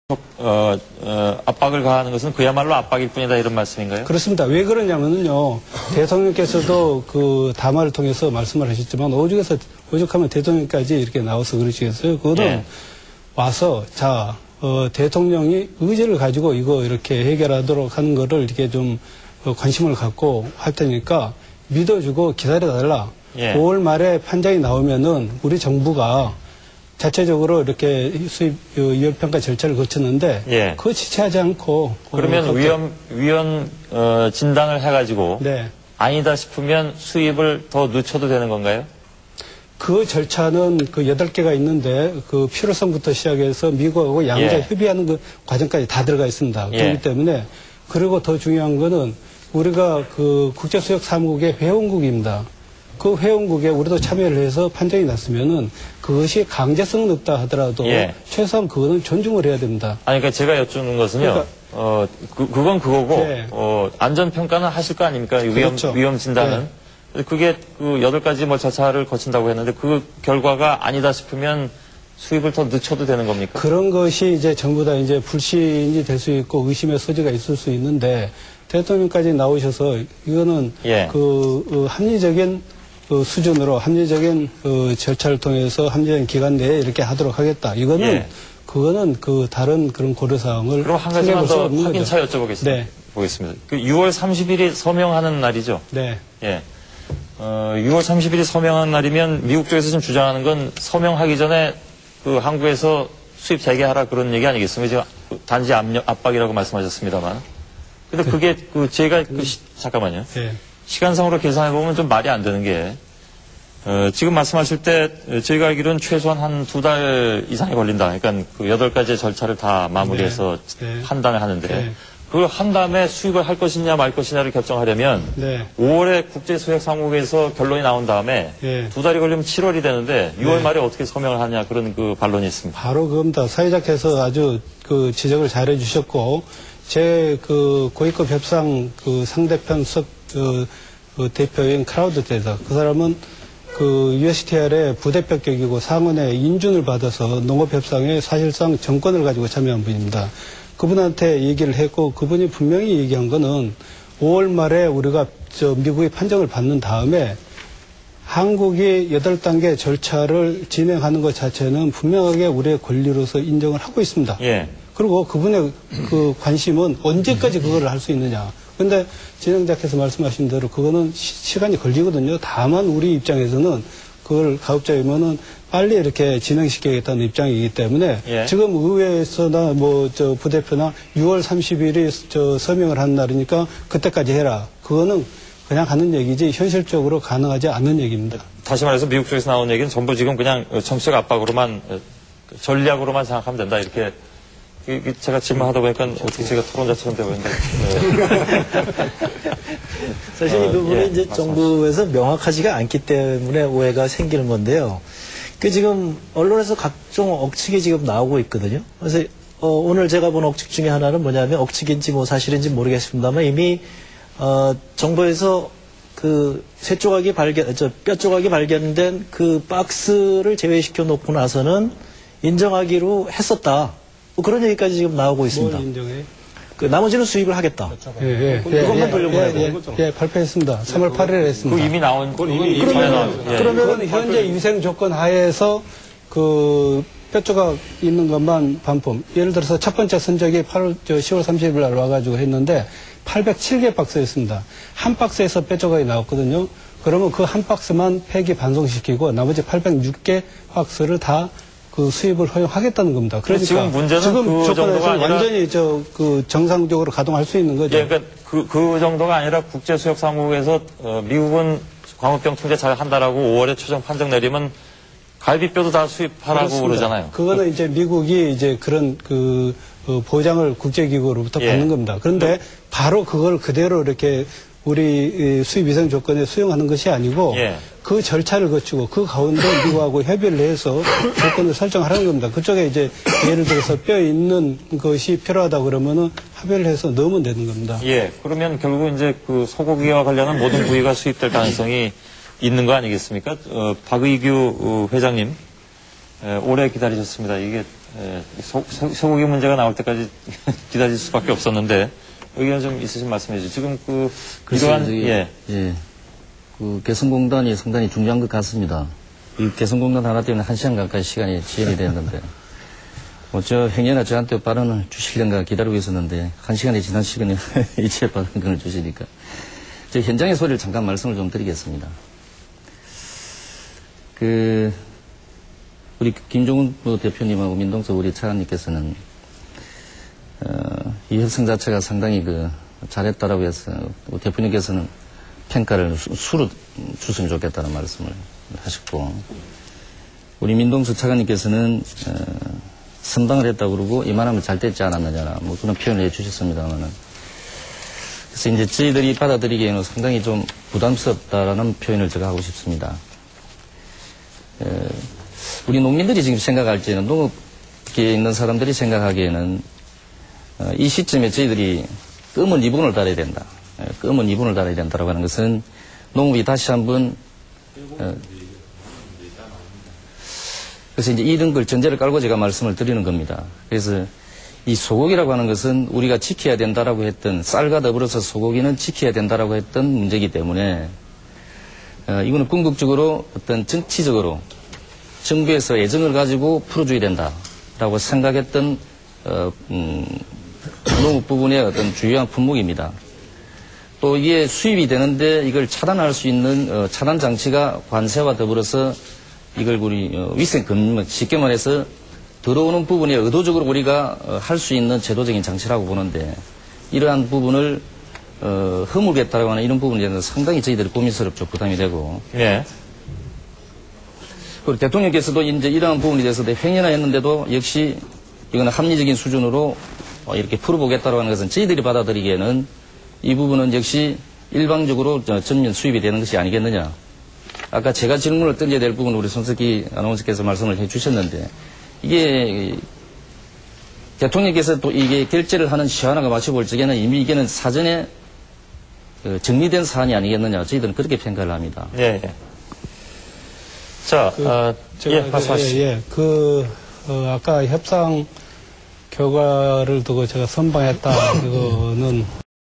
압박을 가하는 것은 그야말로 압박일 뿐이다 이런 말씀인가요? 그렇습니다. 왜 그러냐면요. 대통령께서도 그 담화를 통해서 말씀을 하셨지만 오죽하면 대통령까지 이렇게 나와서 그러시겠어요? 그거는 예. 와서 대통령이 의지를 가지고 이거 이렇게 해결하도록 하는 거를 이렇게 좀 관심을 갖고 할 테니까 믿어주고 기다려달라. 예. 5월 말에 판정이 나오면은 우리 정부가 자체적으로 이렇게 수입 위험평가 절차를 거쳤는데 예. 그거 지체하지 않고 그러면 위험 진단을 해가지고 네. 아니다 싶으면 수입을 더 늦춰도 되는 건가요? 그 절차는 그 8개가 있는데 그 필요성부터 시작해서 미국하고 양자 예. 협의하는 그 과정까지 다 들어가 있습니다. 예. 그렇기 때문에 그리고 더 중요한 거는 우리가 그 국제수역사무국의 회원국입니다. 그 회원국에 우리도 참여를 해서 판정이 났으면은 그것이 강제성은 없다 하더라도 예. 최소한 그거는 존중을 해야 됩니다. 아니, 그러니까 제가 여쭙는 것은요. 그건 그거고, 네. 안전평가는 하실 거 아닙니까? 그렇죠. 위험 진단은. 그게 그 8가지 뭐 절차를 거친다고 했는데 그 결과가 아니다 싶으면 수입을 더 늦춰도 되는 겁니까? 그런 것이 이제 전부 다 이제 불신이 될 수 있고 의심의 소지가 있을 수 있는데 대통령까지 나오셔서 이거는 예. 합리적인 수준으로 합리적인 절차를 통해서 합리적인 기간 내에 이렇게 하도록 하겠다. 이거는 예. 그거는 그 다른 그런 고려사항을 그럼 한 가지만 더 없는 확인차 거죠. 여쭤보겠습니다. 네. 보겠습니다. 그 6월 30일이 서명하는 날이죠? 네. 예. 6월 30일이 서명한 날이면 미국 쪽에서 지금 주장하는 건 서명하기 전에 그 한국에서 수입 재개하라 그런 얘기 아니겠습니까? 지금 단지 압박이라고 말씀하셨습니다만. 근데 그게 제가 잠깐만요. 네. 시간상으로 계산해보면 좀 말이 안 되는 게, 지금 말씀하실 때 저희가 알기로는 최소한 한 2달 이상이 걸린다. 그러니까 그 8가지 절차를 다 마무리해서 네. 한다음에 하는데, 네. 그걸 한 다음에 수입을 할 것이냐 말 것이냐를 결정하려면, 네. 5월에 국제수역사무국에서 결론이 나온 다음에, 네. 2달이 걸리면 7월이 되는데, 6월 말에 어떻게 서명을 하냐 그런 그 반론이 있습니다. 바로 그겁니다. 사회자께서 아주 그 지적을 잘 해주셨고, 제 그 고위급 협상 그 상대편 수석 그 대표인 크라우드 대사, 그 사람은 그 USTR의 부대표격이고 상원의 인준을 받아서 농업협상에 사실상 정권을 가지고 참여한 분입니다. 그분한테 얘기를 했고, 그분이 분명히 얘기한 거는 5월 말에 우리가 미국의 판정을 받는 다음에 한국이 8단계 절차를 진행하는 것 자체는 분명하게 우리의 권리로서 인정을 하고 있습니다. 예. 그리고 그분의 그 관심은 언제까지 그거를 할 수 있느냐. 근데 진행자께서 말씀하신 대로 그거는 시간이 걸리거든요. 다만 우리 입장에서는 그걸 가급적이면은 빨리 이렇게 진행시키겠다는 입장이기 때문에 예. 지금 의회에서나 부대표나 6월 30일이 서명을 하는 날이니까 그때까지 해라. 그거는 그냥 하는 얘기지 현실적으로 가능하지 않는 얘기입니다. 다시 말해서 미국 쪽에서 나온 얘기는 전부 지금 그냥 정치적 압박으로만, 전략으로만 생각하면 된다. 이렇게. 제가 질문하다 보니까 어떻게 제가 토론자처럼 되고 있는데. 사실 이 부분은 예, 이제 정부에서 명확하지가 않기 때문에 오해가 생기는 건데요. 그 지금 언론에서 각종 억측이 지금 나오고 있거든요. 그래서 오늘 제가 본 억측 중에 하나는 뭐냐면 억측인지 뭐 사실인지 모르겠습니다만 이미 정부에서 그 뼈 조각이 발견된 그 박스를 제외시켜 놓고 나서는 인정하기로 했었다. 뭐 그런 얘기까지 지금 나오고 있습니다. 뭘 인정해? 그 나머지는 수입을 하겠다. 그것만 돌려보내고. 발표했습니다. 3월 8일에 했습니다. 그 이미 나온, 이미 나온. 예. 그러면 현재 위생 조건 하에서 그 뼈조각 있는 것만 반품. 예를 들어서 첫 번째 선적이 10월 30일 날 와가지고 했는데 807개 박스였습니다. 한 박스에서 뼈조각이 나왔거든요. 그러면 그 한 박스만 폐기 반송시키고 나머지 806개 박스를 다 그 수입을 허용하겠다는 겁니다. 그러니까 지금 문제는 그 정도가 아니라 완전히 정상적으로 가동할 수 있는 거죠. 예, 그러니까 그 정도가 아니라 국제수역사무국에서 미국은 광우병 통제 잘 한다라고 5월에 최종 판정 내리면 갈비뼈도 다 수입하라고 그렇습니다. 그러잖아요. 그거는 이제 미국이 이제 그런 보장을 국제기구로부터 예. 받는 겁니다. 그런데 바로 그걸 그대로 이렇게 우리 수입 위생 조건에 수용하는 것이 아니고 예. 그 절차를 거치고 그 가운데 미국하고 협의를 해서 조건을 설정하라는 겁니다. 그쪽에 이제 예를 들어서 뼈 있는 것이 필요하다 그러면은 합의를 해서 넣으면 되는 겁니다. 예, 그러면 결국 이제 그 소고기와 관련한 모든 부위가 수입될 가능성이 있는 거 아니겠습니까? 박의규 회장님, 오래 기다리셨습니다. 이게 예, 소고기 문제가 나올 때까지 기다릴 수밖에 없었는데 의견 좀 있으신 말씀해 주시죠. 지금 이러한 그 개성공단이 상당히 중요한 것 같습니다. 이 개성공단 하나 때문에 1시간 가까이 시간이 지연이 됐는데 저 행여나 저한테 발언을 주시려는가 기다리고 있었는데 1시간이 지난 시간에 이체 발언을 주시니까 저 현장의 소리를 잠깐 말씀을 좀 드리겠습니다. 우리 김종훈 대표님하고 민동석 우리 차관님께서는 이 협상 자체가 상당히 잘했다라고 해서 대표님께서는 평가를 수로 줬으면 좋겠다는 말씀을 하셨고 우리 민동석 차관님께서는 선방을 했다고 그러고 이만하면 잘 됐지 않았느냐 뭐 그런 표현을 해주셨습니다만은 그래서 이제 저희들이 받아들이기에는 상당히 좀 부담스럽다라는 표현을 제가 하고 싶습니다. 우리 농민들이 지금 생각할 때는 농업계에 있는 사람들이 생각하기에는 이 시점에 저희들이 검은 리본을 달아야 된다. 검은 리본을 달아야 된다라고 하는 것은 농업이 다시 한번 그래서 이제 이런 걸 전제를 깔고 제가 말씀을 드리는 겁니다. 그래서 이 소고기라고 하는 것은 우리가 지켜야 된다라고 했던 쌀과 더불어서 소고기는 지켜야 된다라고 했던 문제이기 때문에 이거는 궁극적으로 어떤 정치적으로 정부에서 애정을 가지고 풀어줘야 된다라고 생각했던 농업 부분의 어떤 주요한 품목입니다. 또 이게 수입이 되는데 이걸 차단할 수 있는 차단 장치가 관세와 더불어서 이걸 우리 위생금 쉽게 말해서 들어오는 부분에 의도적으로 우리가 할 수 있는 제도적인 장치라고 보는데 이러한 부분을 허물겠다라고 하는 이런 부분에 대해서 상당히 저희들이 고민스럽죠. 부담이 되고. 예. 그리고 대통령께서도 이제 이러한 부분에 대해서 횡연을 했는데도 역시 이거는 합리적인 수준으로 이렇게 풀어보겠다라고 하는 것은 저희들이 받아들이기에는 이 부분은 역시 일방적으로 전면 수입이 되는 것이 아니겠느냐. 아까 제가 질문을 던져야 될 부분 우리 손석희 아나운서께서 말씀을 해 주셨는데 이게 대통령께서 또 이게 결재를 하는 시한화가 맞춰볼 적에는 이미 이게는 사전에 정리된 사안이 아니겠느냐. 저희들은 그렇게 평가를 합니다. 예. 자, 말씀하시죠. 아까 협상 결과를 두고 제가 선방했다. 그거는